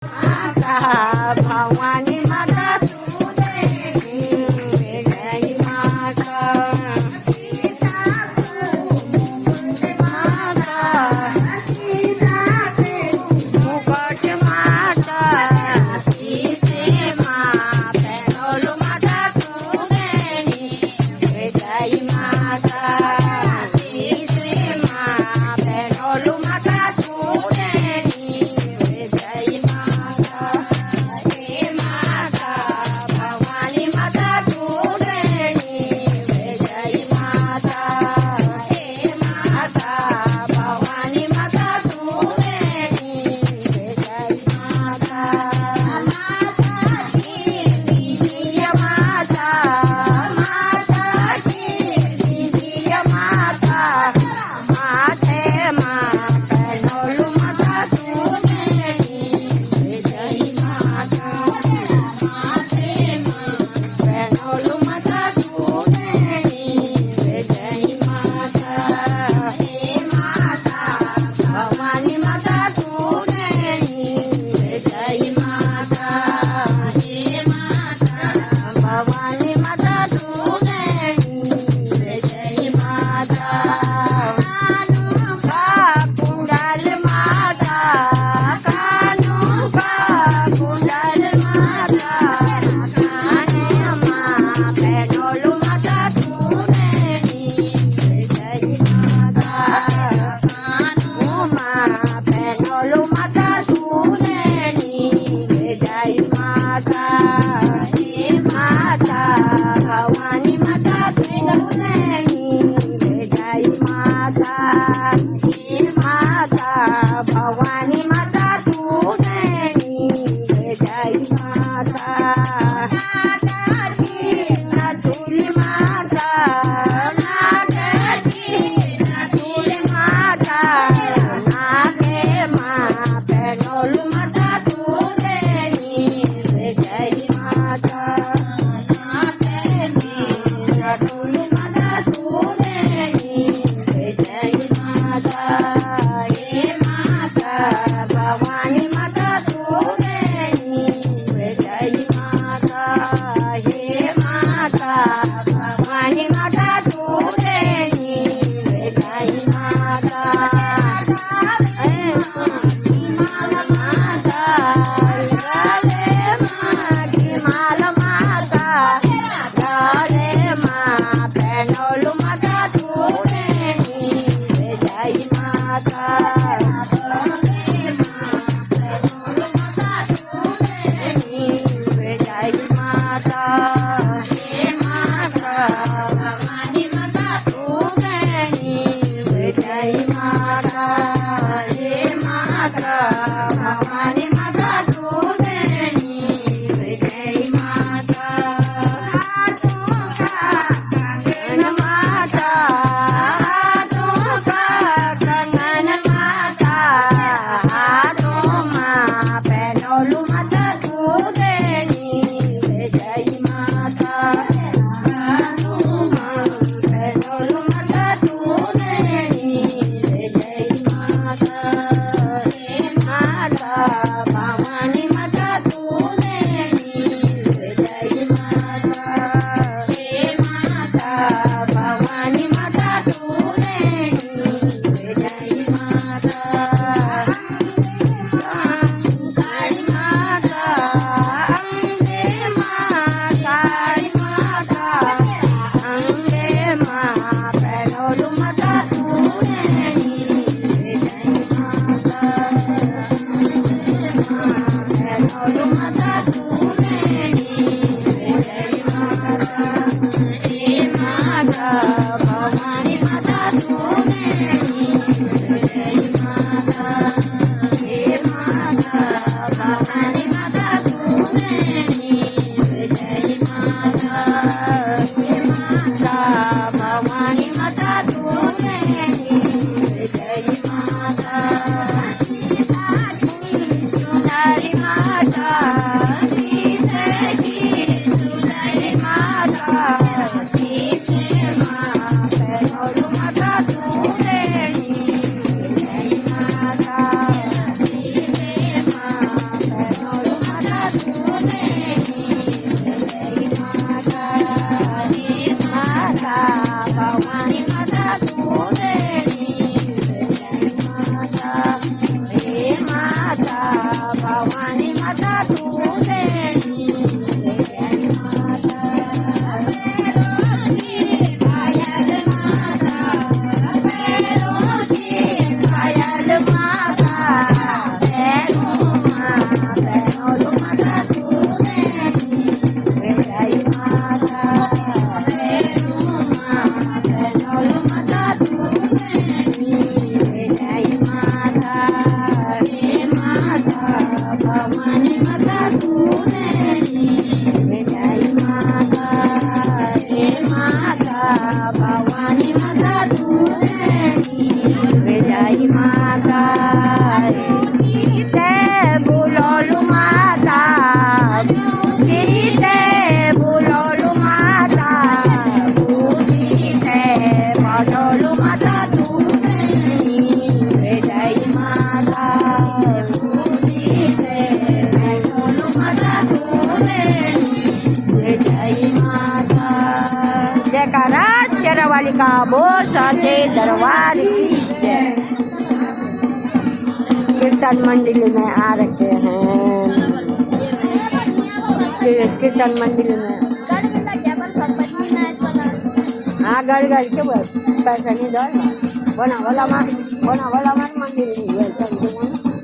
माता भवानी माता जय माता मुकुट माता पेनोलू माता जय माता पेनोलू माता पेनोलू माता जय माता माता भवानी माता जय माता माता भवानी माता जय माता तुलसी माता पेनोलू माता जय माता तुलसी माता जय माता माता भवानी माता जय माता माता भवानी माता जय माता पेनोलू माता जय माता जय माता भवानी माता जय माता माता भवानी माता जय माता कंगन माता कंगन माता पेनोलू माता जय माता पेनोलू माता जय माता माता भवानी माता जय माता माता भवानी माता जय माता काली माता अम्बे माता अम्बे माँ पेनोलू माता पेनोलू माता जय माता भवानी माता जय माता भवानी माता जय माता भवानी माता जय माता सुंदरी माता ભવાની માતા સુનેરી જય માતા હે માતા ભવાની માતા સુનેરી જય માતા ગીતે બોલોલું માતા ગીતે બોલોલું માતા ગીતે બોલોલું માતા સુનેરી જય માતા ગીતે બોલોલું માતા સુનેરી જય માતા जयकारा शेरावाली का बो साथे दरबार की जय। कीर्तन मंडली में आ रखे हैं, कीर्तन मंडली में हाँ गड़ गड़ के बस पैसा नहीं दो बना वाला मान मंदिर नहीं है।